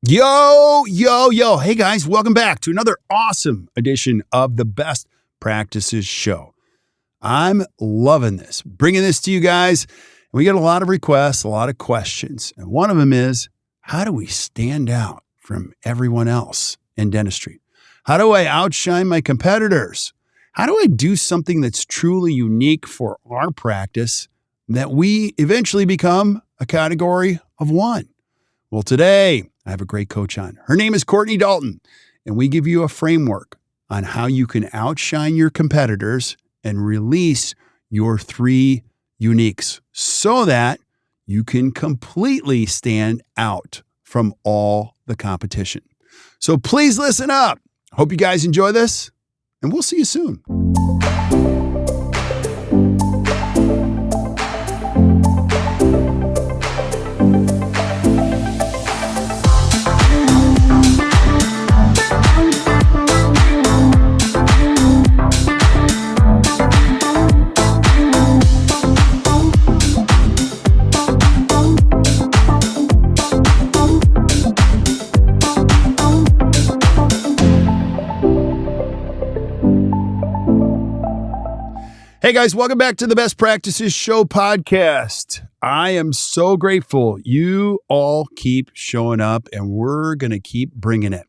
Yo, yo, yo. Hey guys, welcome back to another awesome edition of the Best Practices Show. I'm loving this, bringing this to you guys. We get a lot of requests, a lot of questions. And one of them is, how do we stand out from everyone else in dentistry? How do I outshine my competitors? How do I do something that's truly unique for our practice that we eventually become a category of one? Well, today I have a great coach on. Her name is Courtney Dalton, and we give you a framework on how you can outshine your competitors and release your three uniques so that you can completely stand out from all the competition. So please listen up. Hope you guys enjoy this, and we'll see you soon. Hey guys, welcome back to the Best Practices Show podcast. I am so grateful you all keep showing up, and we're going to keep bringing it.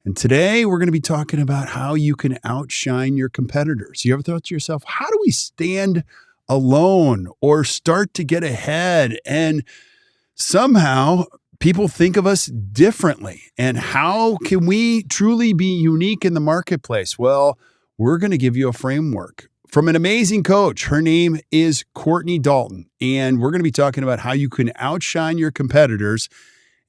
And today we're going to be talking about how you can outshine your competitors. You ever thought to yourself, how do we stand alone or start to get ahead? And somehow people think of us differently. And how can we truly be unique in the marketplace? Well, we're going to give you a framework from an amazing coach. Her name is Courtney Dalton, and we're going to be talking about how you can outshine your competitors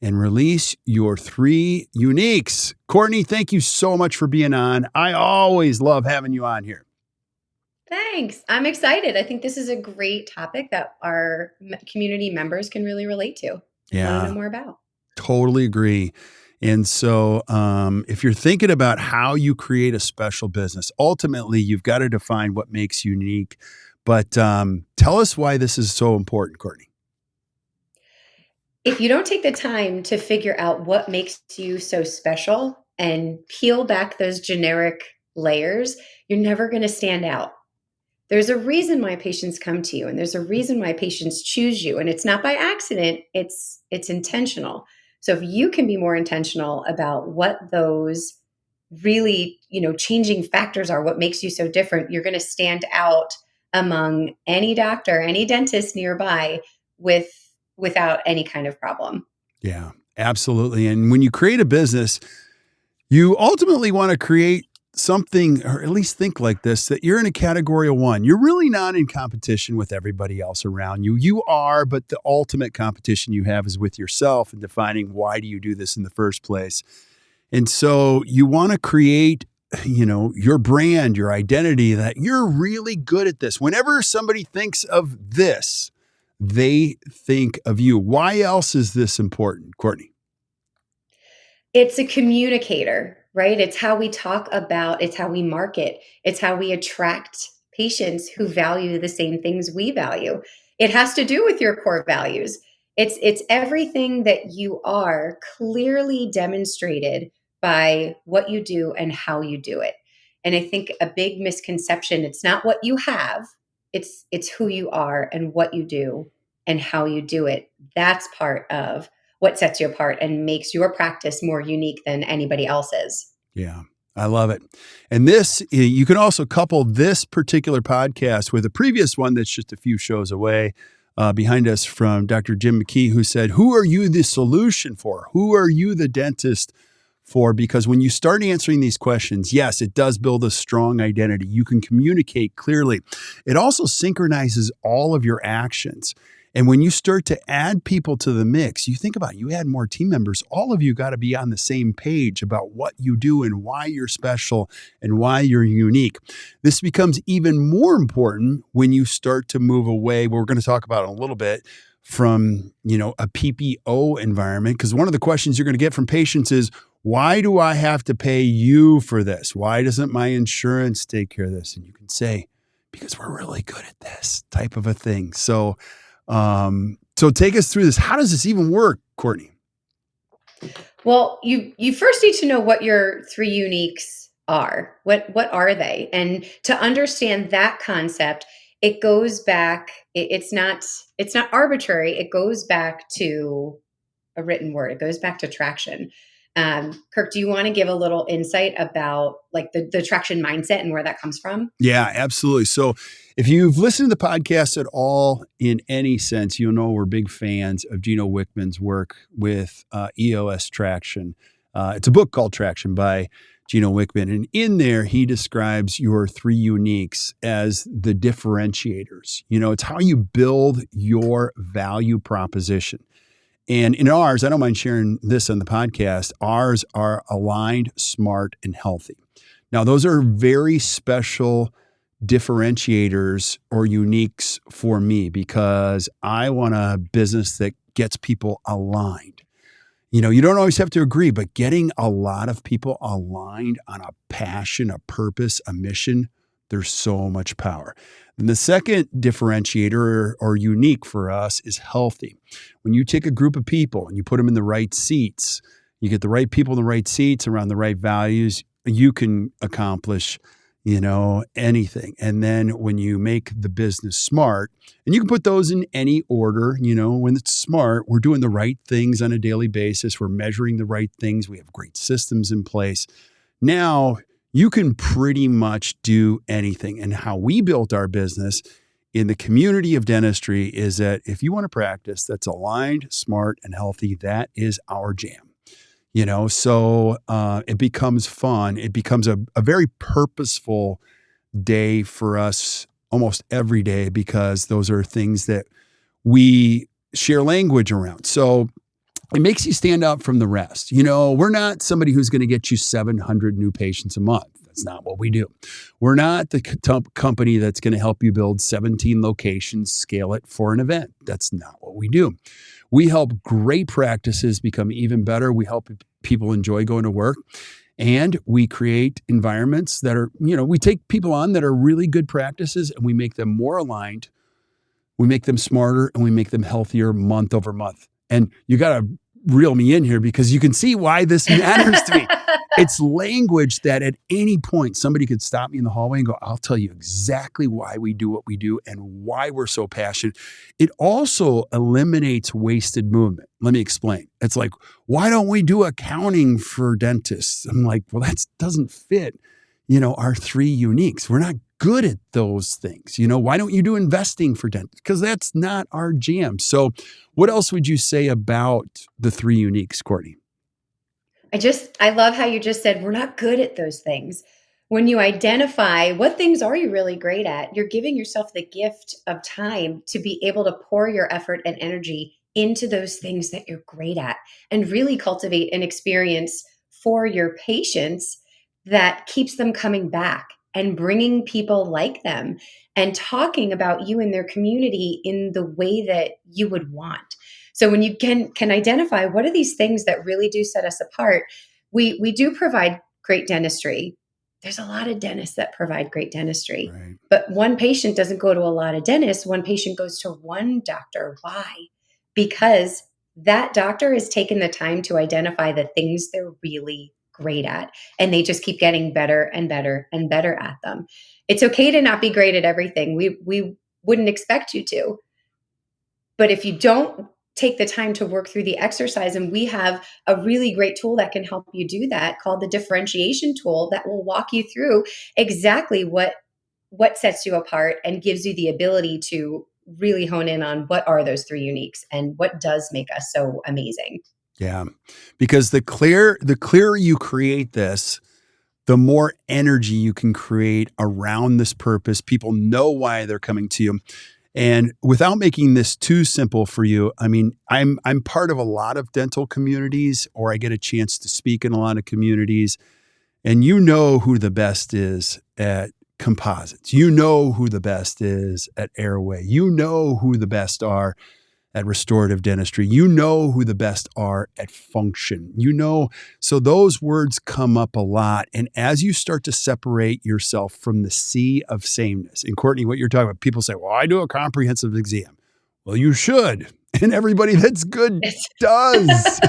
and release your three uniques. Courtney, thank you so much for being on. I always love having you on here. Thanks. I'm excited. I think this is a great topic that our community members can really relate to. Yeah, want to know more about. Totally agree. And so if you're thinking about how you create a special business, ultimately, you've got to define what makes you unique. But tell us why this is so important, Courtney. If you don't take the time to figure out what makes you so special and peel back those generic layers, you're never going to stand out. There's a reason why patients come to you, and there's a reason why patients choose you. And it's not by accident, it's intentional. So if you can be more intentional about what those really, changing factors are, what makes you so different, you're going to stand out among any doctor, any dentist nearby without any kind of problem. Yeah, absolutely. And when you create a business, you ultimately want to create something, or at least think like this, that you're in a category of one. You're really not in competition with everybody else around you. You are, but the ultimate competition you have is with yourself and defining why do you do this in the first place. And so you want to create, your brand, your identity, that you're really good at this. Whenever somebody thinks of this, they think of you. Why else is this important, Courtney? It's a communicator, right? It's how we talk about, it's how we market, it's how we attract patients who value the same things we value. It has to do with your core values. It's everything that you are clearly demonstrated by what you do and how you do it. And I think a big misconception, it's not what you have, it's who you are and what you do and how you do it. That's part of what sets you apart and makes your practice more unique than anybody else's. Yeah, I love it. And this, you can also couple this particular podcast with a previous one that's just a few shows away behind us from Dr. Jim McKee, who said, who are you the solution for? Who are you the dentist for? Because when you start answering these questions, yes, it does build a strong identity. You can communicate clearly. It also synchronizes all of your actions. And when you start to add people to the mix, you think about it, you add more team members, all of you got to be on the same page about what you do and why you're special and why you're unique. This becomes even more important when you start to move away. We're going to talk about it a little bit from, a PPO environment, because one of the questions you're going to get from patients is, why do I have to pay you for this? Why doesn't my insurance take care of this? And you can say, because we're really good at this type of a thing. So take us through this. How does this even work, Courtney? Well, you first need to know what your three uniques are. What are they? And to understand that concept, it goes back. It's not arbitrary. It goes back to a written word. It goes back to traction. Kirk, do you want to give a little insight about like the traction mindset and where that comes from? Yeah, absolutely. So if you've listened to the podcast at all in any sense, you'll know we're big fans of Gino Wickman's work with EOS Traction. It's a book called Traction by Gino Wickman. And in there, he describes your three uniques as the differentiators. It's how you build your value proposition. And in ours, I don't mind sharing this on the podcast, ours are aligned, smart, and healthy. Now, those are very special differentiators or uniques for me because I want a business that gets people aligned. You don't always have to agree, but getting a lot of people aligned on a passion, a purpose, a mission, there's so much power. And the second differentiator or unique for us is healthy. When you take a group of people and you put them in the right seats, you get the right people in the right seats around the right values, you can accomplish, anything. And then when you make the business smart, and you can put those in any order, when it's smart, we're doing the right things on a daily basis. We're measuring the right things. We have great systems in place. Now you can pretty much do anything. And how we built our business in the community of dentistry is that if you want to practice that's aligned, smart, and healthy, that is our jam. So it becomes fun. It becomes a very purposeful day for us almost every day because those are things that we share language around. So it makes you stand out from the rest. We're not somebody who's going to get you 700 new patients a month. That's not what we do. We're not the company that's going to help you build 17 locations, scale it for an event. That's not what we do. We help great practices become even better. We help people enjoy going to work. And we create environments that are, we take people on that are really good practices and we make them more aligned. We make them smarter and we make them healthier month over month. And you got to reel me in here because you can see why this matters to me. It's language that at any point somebody could stop me in the hallway and go, I'll tell you exactly why we do what we do and why we're so passionate. It also eliminates wasted movement. Let me explain. It's like, why don't we do accounting for dentists? I'm like, well, that doesn't fit, our three uniques. We're not good at those things. Why don't you do investing for dentists? Because that's not our jam. So what else would you say about the three uniques, Courtney? I love how you just said we're not good at those things. When you identify what things are you really great at, you're giving yourself the gift of time to be able to pour your effort and energy into those things that you're great at and really cultivate an experience for your patients that keeps them coming back and bringing people like them and talking about you in their community in the way that you would want. So when you can identify what are these things that really do set us apart, we do provide great dentistry. There's a lot of dentists that provide great dentistry, Right. but one patient doesn't go to a lot of dentists. One patient goes to one doctor. Why? Because that doctor has taken the time to identify the things they're really great at, and they just keep getting better and better and better at them. It's okay to not be great at everything. We wouldn't expect you to. But if you don't take the time to work through the exercise, and we have a really great tool that can help you do that called the differentiation tool that will walk you through exactly what sets you apart and gives you the ability to really hone in on what are those three uniques and what does make us so amazing. Yeah. Because the clearer you create this, the more energy you can create around this purpose. People know why they're coming to you. And without making this too simple for you, I mean, I'm part of a lot of dental communities, or I get a chance to speak in a lot of communities, and you know who the best is at composites. You know who the best is at airway. You know who the best are at restorative dentistry. You know who the best are at function. So those words come up a lot. And as you start to separate yourself from the sea of sameness, and Courtney, what you're talking about, people say, well, I do a comprehensive exam. Well, you should. And everybody that's good does.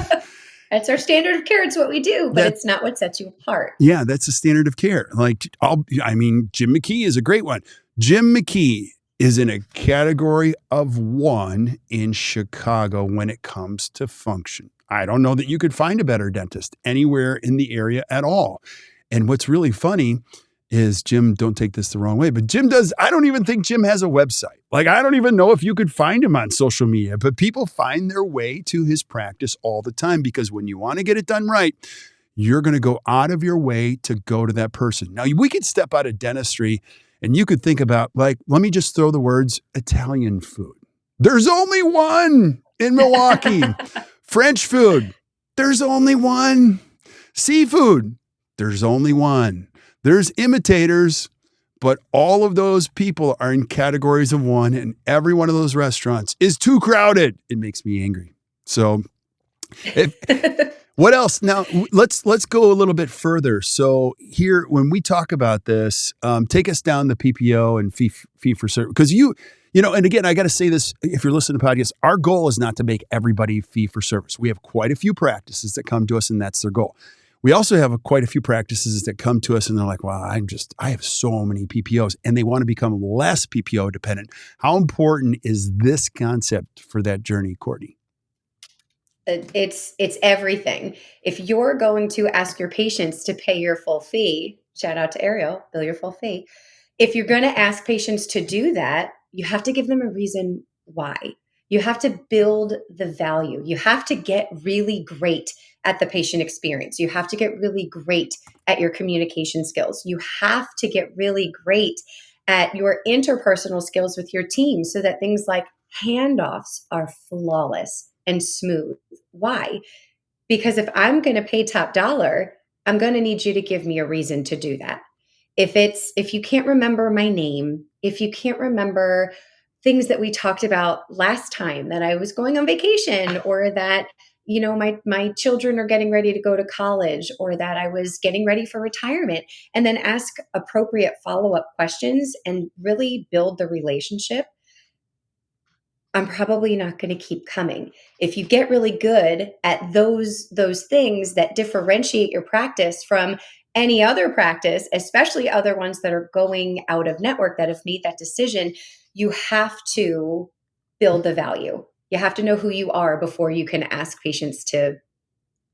That's our standard of care. It's what we do, but it's not what sets you apart. Yeah, that's the standard of care. Like, Jim McKee is a great one. Jim McKee is in a category of one in Chicago when it comes to function. I don't know that you could find a better dentist anywhere in the area at all. And what's really funny is Jim, don't take this the wrong way, but I don't even think Jim has a website. Like, I don't even know if you could find him on social media, but people find their way to his practice all the time because when you want to get it done right, you're going to go out of your way to go to that person. Now, we could step out of dentistry and you could think about, like, let me just throw the words Italian food. There's only one in Milwaukee. French food. There's only one. Seafood. There's only one. There's imitators, but all of those people are in categories of one, and every one of those restaurants is too crowded. It makes me angry. So what else? Now, let's go a little bit further. So here, when we talk about this, take us down the PPO and fee for service. Because and again, I got to say this, if you're listening to podcasts, our goal is not to make everybody fee for service. We have quite a few practices that come to us, and that's their goal. We also have quite a few practices that come to us and they're like, wow, I have so many PPOs, and they want to become less PPO dependent. How important is this concept for that journey, Courtney? It's everything. If you're going to ask your patients to pay your full fee, shout out to Ariel, bill your full fee. If you're going to ask patients to do that, you have to give them a reason why. You have to build the value. You have to get really great at the patient experience. You have to get really great at your communication skills. You have to get really great at your interpersonal skills with your team so that things like handoffs are flawless and smooth. Why? Because if I'm going to pay top dollar, I'm going to need you to give me a reason to do that. If you can't remember my name, if you can't remember things that we talked about last time, that I was going on vacation, or that, my children are getting ready to go to college, or that I was getting ready for retirement, and then ask appropriate follow-up questions and really build the relationship, I'm probably not going to keep coming. If you get really good at those things that differentiate your practice from any other practice, especially other ones that are going out of network that have made that decision, you have to build the value. You have to know who you are before you can ask patients to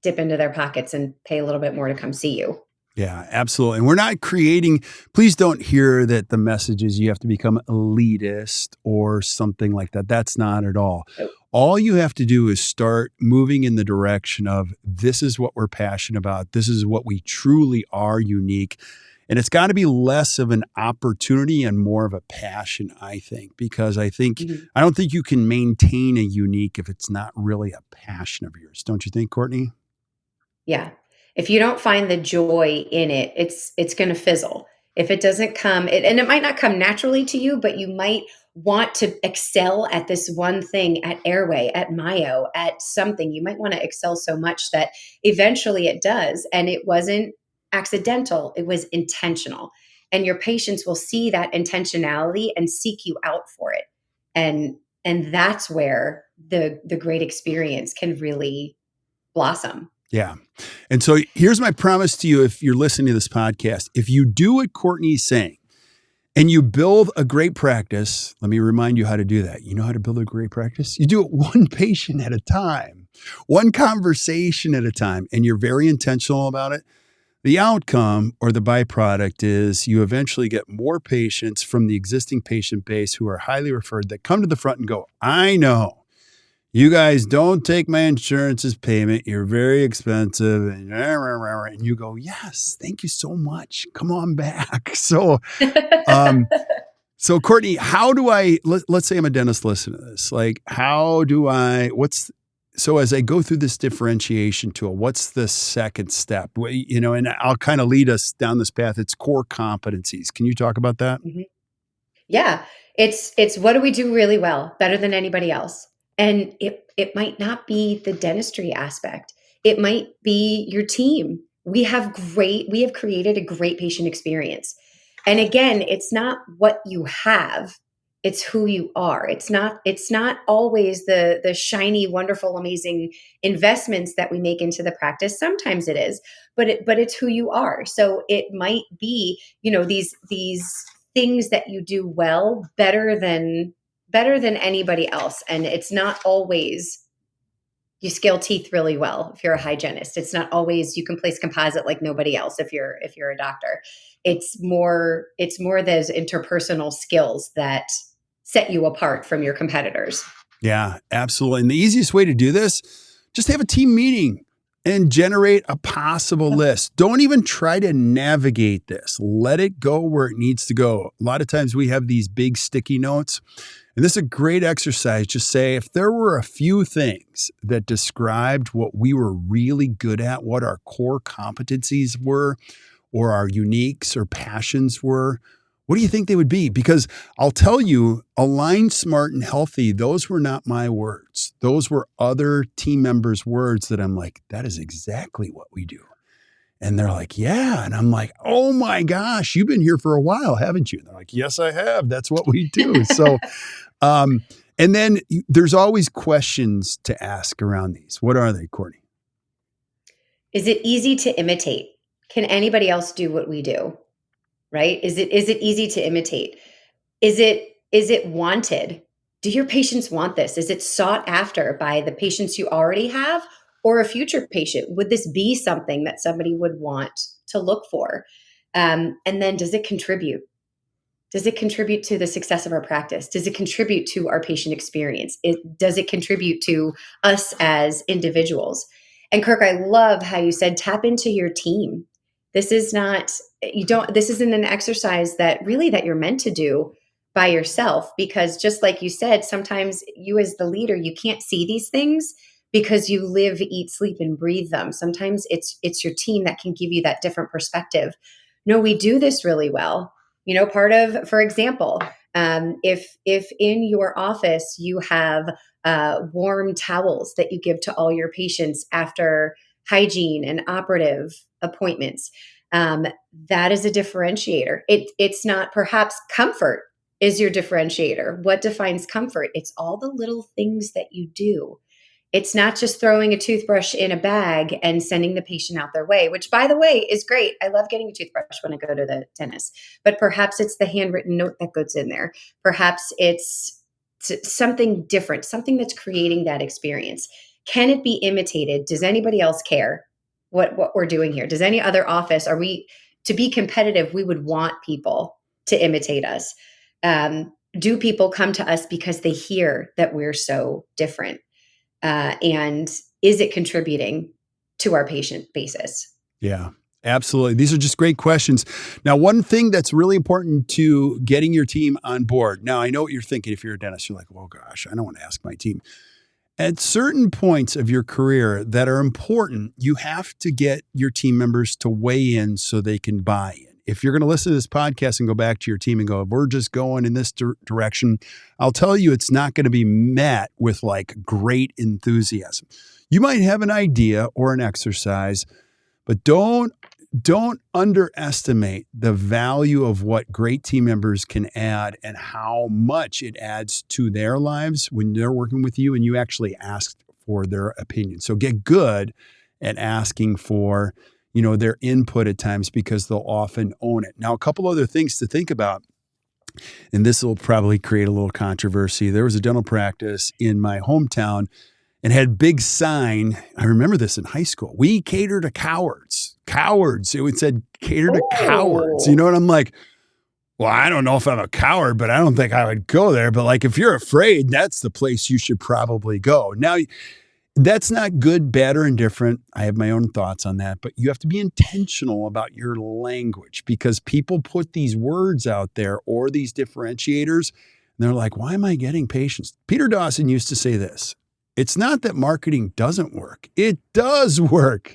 dip into their pockets and pay a little bit more to come see you. Yeah, absolutely. And we're not please don't hear that the message is you have to become elitist or something like that. That's not at all. Nope. All you have to do is start moving in the direction of this is what we're passionate about. This is what we truly are unique. And it's got to be less of an opportunity and more of a passion, I think, because I don't think you can maintain a unique if it's not really a passion of yours. Don't you think, Courtney? Yeah. If you don't find the joy in it, it's going to fizzle. If it doesn't come, and it might not come naturally to you, but you might want to excel at this one thing, at Airway, at Mayo, at something. You might want to excel so much that eventually it does. And it wasn't accidental, it was intentional. And your patients will see that intentionality and seek you out for it. And that's where the great experience can really blossom. Yeah. And so here's my promise to you, if you're listening to this podcast, if you do what Courtney's saying and you build a great practice, let me remind you how to do that. You know how to build a great practice? You do it one patient at a time, one conversation at a time, and you're very intentional about it. The outcome or the byproduct is you eventually get more patients from the existing patient base who are highly referred that come to the front and go, I know. You guys don't take my insurance as payment. You're very expensive. And you go, yes, thank you so much. Come on back. So, Courtney, how do let's say I'm a dentist listening to this. Like, so as I go through this differentiation tool, what's the second step? And I'll kind of lead us down this path. It's core competencies. Can you talk about that? Mm-hmm. Yeah. It's what do we do really well, better than anybody else? And it might not be the dentistry aspect. It might be your team. We have created a great patient experience. And again, it's not what you have, It's who you are. It's not always the shiny, wonderful, amazing investments that we make into the practice. Sometimes it is, but it's who you are. So it might be, these things that you do well better than anybody else. And it's not always you scale teeth really well if you're a hygienist. It's not always you can place composite like nobody else if you're a doctor. It's more those interpersonal skills that set you apart from your competitors. Yeah, absolutely. And the easiest way to do this, just have a team meeting and generate a possible list. Don't even try to navigate this. Let it go where it needs to go. A lot of times we have these big sticky notes, and this is a great exercise. Just say, if there were a few things that described what we were really good at, what our core competencies were, or our uniques or passions were, what do you think they would be? Because I'll tell you, aligned, smart, and healthy, those were not my words. Those were other team members' words that I'm like, that is exactly what we do. And they're like, yeah. And I'm like, oh my gosh, you've been here for a while, haven't you? And they're like, yes, I have. That's what we do. So, and then there's always questions to ask around these. What are they, Courtney? Is it easy to imitate? Can anybody else do what we do? Right? Is it easy to imitate? Is it wanted? Do your patients want this? Is it sought after by the patients you already have or a future patient? Would this be something that somebody would want to look for? And then does it contribute? Does it contribute to the success of our practice? Does it contribute to our patient experience? Does it contribute to us as individuals? And Kirk, I love how you said, tap into your team. This isn't an exercise that you're meant to do by yourself, because just like you said, sometimes you as the leader, you can't see these things because you live, eat, sleep, and breathe them. Sometimes it's your team that can give you that different perspective. No, we do this really well. For example, if in your office you have warm towels that you give to all your patients after hygiene and operative appointments, that is a differentiator. It's not, perhaps comfort is your differentiator. What defines comfort? It's all the little things that you do. It's not just throwing a toothbrush in a bag and sending the patient out their way, which, by the way, is great. I love getting a toothbrush when I go to the dentist, but perhaps it's the handwritten note that goes in there. Perhaps it's something different, something that's creating that experience. Can it be imitated? Does anybody else care what we're doing here? Does any other office, to be competitive, we would want people to imitate us? Do people come to us because they hear that we're so different? And is it contributing to our patient basis? Yeah, absolutely. These are just great questions. Now, one thing that's really important to getting your team on board. Now, I know what you're thinking. If you're a dentist, you're like, oh gosh, I don't want to ask my team. At certain points of your career that are important, you have to get your team members to weigh in so they can buy in. If you're going to listen to this podcast and go back to your team and go, we're just going in this direction, I'll tell you, it's not going to be met with like great enthusiasm. You might have an idea or an exercise, but don't underestimate the value of what great team members can add and how much it adds to their lives when they're working with you and you actually ask for their opinion. So get good at asking for, their input at times, because they'll often own it. Now, a couple other things to think about, and this will probably create a little controversy. There was a dental practice in my hometown and had a big sign. I remember this in high school. We cater to cowards. Cowards. It said cater to cowards. And I'm like, well, I don't know if I'm a coward, but I don't think I would go there. But like, if you're afraid, that's the place you should probably go. Now, that's not good, bad, or indifferent. I have my own thoughts on that, but you have to be intentional about your language, because people put these words out there or these differentiators, and they're like, why am I getting patients? Peter Dawson used to say this. It's not that marketing doesn't work. It does work.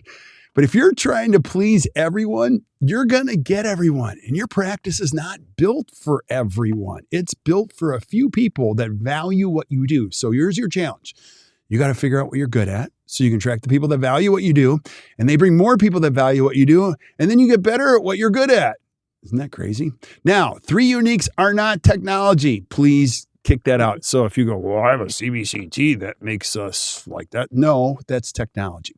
But if you're trying to please everyone, you're going to get everyone. And your practice is not built for everyone. It's built for a few people that value what you do. So here's your challenge. You got to figure out what you're good at so you can attract the people that value what you do, and they bring more people that value what you do, and then you get better at what you're good at. Isn't that crazy? Now, 3 uniques are not technology. Please kick that out. So if you go, well, I have a CBCT that makes us like that. No, that's technology.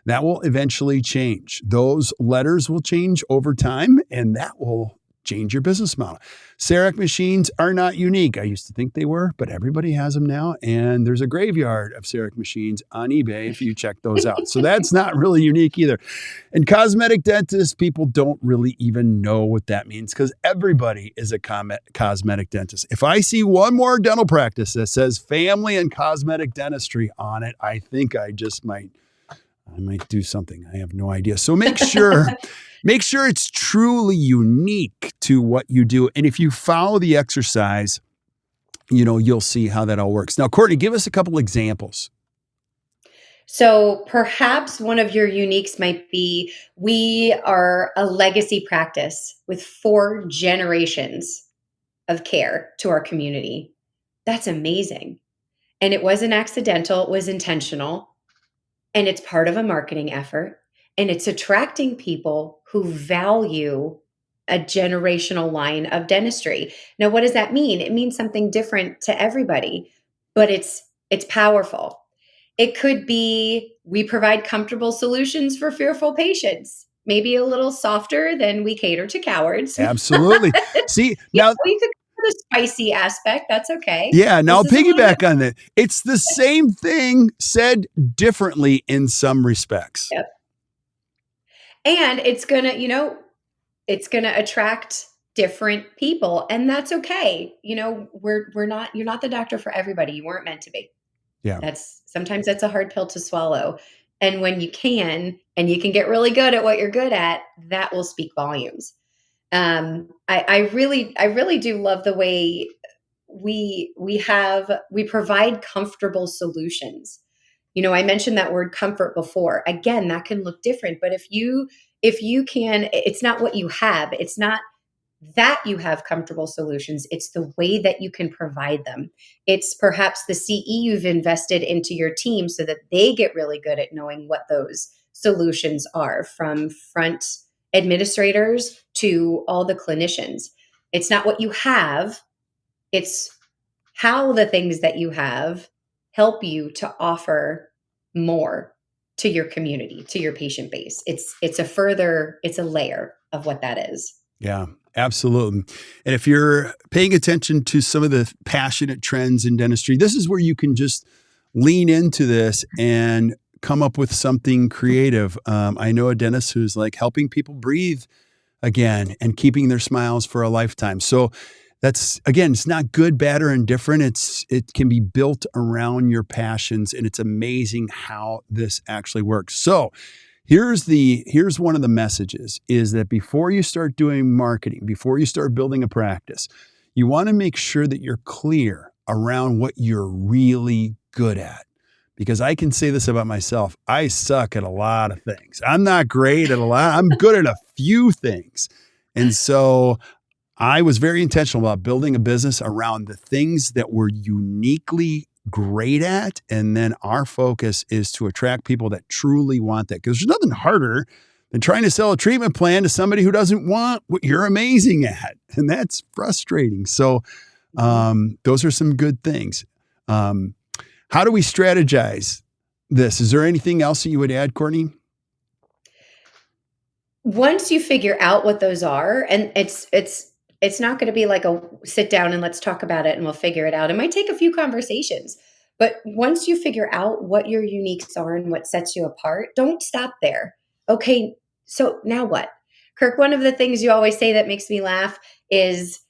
That will eventually change. Those letters will change over time, and that will change your business model. CEREC machines are not unique. I used to think they were, but everybody has them now. And there's a graveyard of CEREC machines on eBay if you check those out. So that's not really unique either. And cosmetic dentists, people don't really even know what that means because everybody is a cosmetic dentist. If I see one more dental practice that says family and cosmetic dentistry on it, I think I might do something. I have no idea. So make sure it's truly unique to what you do. And if you follow the exercise, you'll see how that all works. Now, Courtney, give us a couple examples. So perhaps one of your uniques might be we are a legacy practice with 4 generations of care to our community. That's amazing. And it wasn't accidental, it was intentional. And it's part of a marketing effort. And it's attracting people who value a generational line of dentistry. Now, what does that mean? It means something different to everybody, but it's powerful. It could be we provide comfortable solutions for fearful patients, maybe a little softer than we cater to cowards. Absolutely. See, now we could put a spicy aspect. That's okay. Yeah, now piggyback on that. It's the same thing said differently in some respects. Yep. And it's gonna attract different people, and that's okay. You're not the doctor for everybody. You weren't meant to be. Yeah. Sometimes that's a hard pill to swallow. And when you can get really good at what you're good at, that will speak volumes. I really do love the way we provide comfortable solutions. I mentioned that word comfort before. Again, that can look different, but if you can, it's not what you have. It's not that you have comfortable solutions. It's the way that you can provide them. It's perhaps the CE you've invested into your team so that they get really good at knowing what those solutions are, from front administrators to all the clinicians. It's not what you have. It's how the things that you have help you to offer more to your community, to your patient base. It's a layer of what that is. Yeah, absolutely. And if you're paying attention to some of the passionate trends in dentistry, this is where you can just lean into this and come up with something creative. I know a dentist who's like helping people breathe again and keeping their smiles for a lifetime. So that's, again, it's not good, bad, or indifferent. It can be built around your passions, and it's amazing how this actually works. So here's one of the messages is that before you start doing marketing, before you start building a practice, you want to make sure that you're clear around what you're really good at. Because I can say this about myself. I suck at a lot of things. I'm not great at a lot. I'm good at a few things. And so I was very intentional about building a business around the things that we're uniquely great at. And then our focus is to attract people that truly want that. Because there's nothing harder than trying to sell a treatment plan to somebody who doesn't want what you're amazing at. And that's frustrating. So those are some good things. How do we strategize this? Is there anything else that you would add, Courtney? Once you figure out what those are, and it's not going to be like a sit down and let's talk about it and we'll figure it out. It might take a few conversations, but once you figure out what your uniques are and what sets you apart, don't stop there. Okay, so now what? Kirk, one of the things you always say that makes me laugh is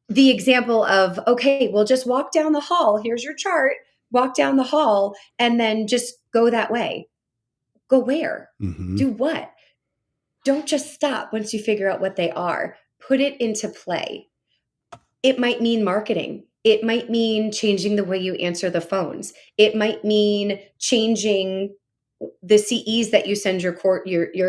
the example of, okay, well, just walk down the hall. Here's your chart. Walk down the hall and then just go that way. Go where? Mm-hmm. Do what? Don't just stop once you figure out what they are. Put it into play. It might mean marketing. It might mean changing the way you answer the phones. It might mean changing the CEs that you send your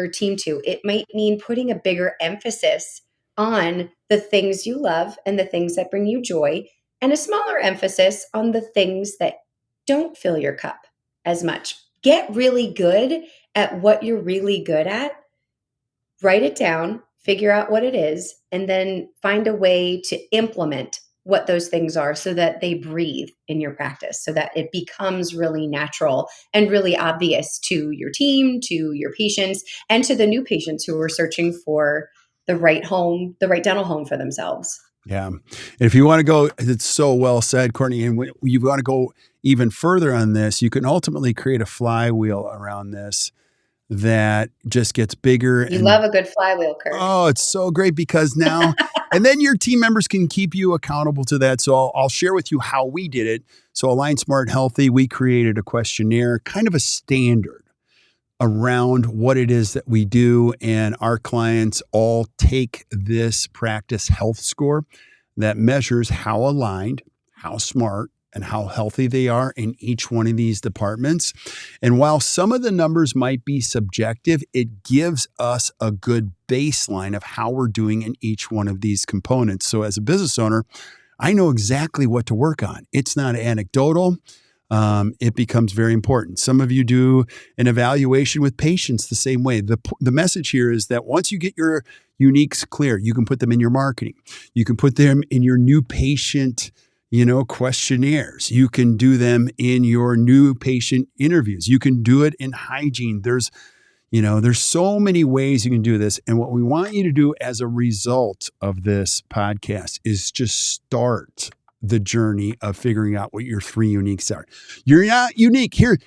team to. It might mean putting a bigger emphasis on the things you love and the things that bring you joy, and a smaller emphasis on the things that don't fill your cup as much. Get really good at what you're really good at. Write it down, figure out what it is, and then find a way to implement what those things are so that they breathe in your practice, so that it becomes really natural and really obvious to your team, to your patients, and to the new patients who are searching for the right home, the right dental home for themselves. Yeah. And if you want to go, it's so well said, Courtney, and when you want to go even further on this, you can ultimately create a flywheel around this that just gets bigger. You love a good flywheel, Kirk. Oh, it's so great because now, and then your team members can keep you accountable to that. So I'll share with you how we did it. So Align Smart Healthy, we created a questionnaire, kind of a standard around what it is that we do. And our clients all take this practice health score that measures how aligned, how smart, and how healthy they are in each one of these departments. And while some of the numbers might be subjective, it gives us a good baseline of how we're doing in each one of these components. So as a business owner, I know exactly what to work on. It's not anecdotal. It becomes very important. Some of you do an evaluation with patients the same way. The message here is that once you get your uniques clear, you can put them in your marketing. You can put them in your new patient questionnaires. You can do them in your new patient interviews. You can do it in hygiene. There's so many ways you can do this. And what we want you to do as a result of this podcast is just start the journey of figuring out what your 3 uniques are. You're not unique. Here.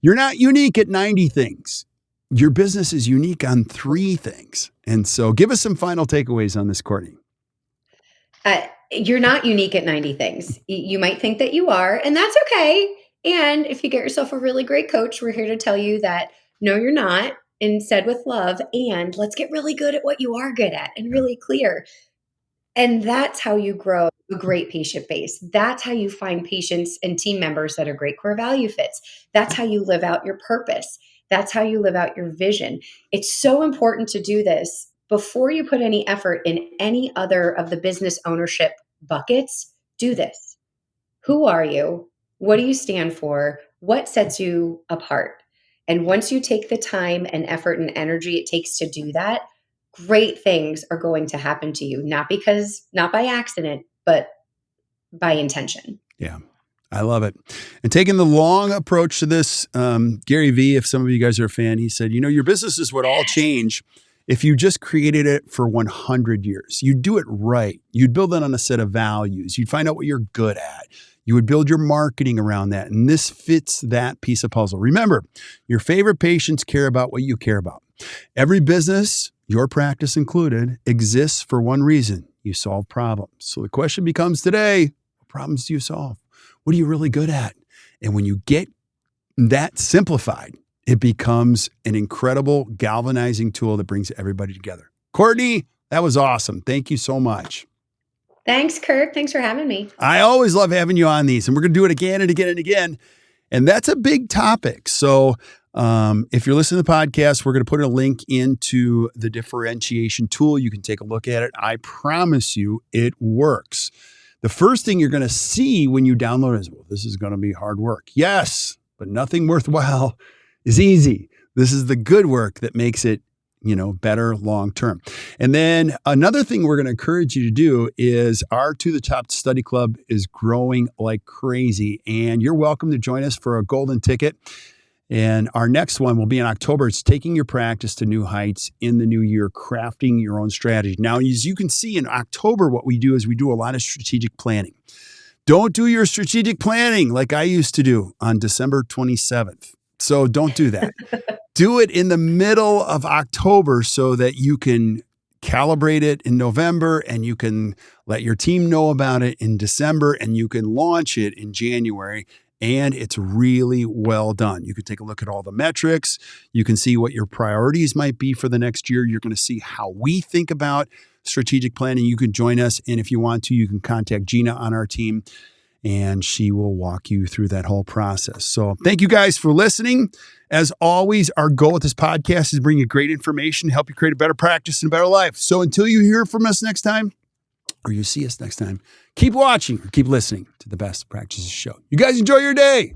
You're not unique at 90 things. Your business is unique on 3 things. And so give us some final takeaways on this, Courtney. You're not unique at 90 things. You might think that you are, and that's okay. And if you get yourself a really great coach, we're here to tell you that no, you're not, and said with love, and let's get really good at what you are good at and really clear. And that's how you grow a great patient base. That's how you find patients and team members that are great core value fits. That's how you live out your purpose. That's how you live out your vision. It's so important to do this before you put any effort in any other of the business ownership buckets. Do this. Who are you? What do you stand for? What sets you apart? And once you take the time and effort and energy it takes to do that, great things are going to happen to you. Not by accident, but by intention. Yeah. I love it. And taking the long approach to this, Gary Vee, if some of you guys are a fan, he said, your business is what all change. If you just created it for 100 years, you'd do it right. You'd build it on a set of values. You'd find out what you're good at. You would build your marketing around that. And this fits that piece of puzzle. Remember, your favorite patients care about what you care about. Every business, your practice included, exists for one reason. You solve problems. So the question becomes today, what problems do you solve? What are you really good at? And when you get that simplified, it becomes an incredible galvanizing tool that brings everybody together. Courtney, that was awesome. Thank you so much. Thanks, Kirk. Thanks for having me. I always love having you on these, and we're going to do it again and again and again. And that's a big topic. So if you're listening to the podcast, we're going to put a link into the differentiation tool. You can take a look at it. I promise you it works. The first thing you're going to see when you download it is, well, this is going to be hard work. Yes, but nothing worthwhile is easy. This is the good work that makes it, better long term. And then another thing we're going to encourage you to do is our To the Top Study Club is growing like crazy. And you're welcome to join us for a golden ticket. And our next one will be in October. It's taking your practice to new heights in the new year, crafting your own strategy. Now, as you can see in October, what we do is we do a lot of strategic planning. Don't do your strategic planning like I used to do on December 27th. So don't do that. Do it in the middle of October so that you can calibrate it in November and you can let your team know about it in December and you can launch it in January. And it's really well done. You can take a look at all the metrics. You can see what your priorities might be for the next year. You're going to see how we think about strategic planning. You can join us. And if you want to, you can contact Gina on our team and she will walk you through that whole process. So thank you guys for listening. As always, our goal with this podcast is bring you great information, help you create a better practice and a better life. So until you hear from us next time, or you see us next time, keep watching or keep listening to the Best Practices Show. You guys enjoy your day.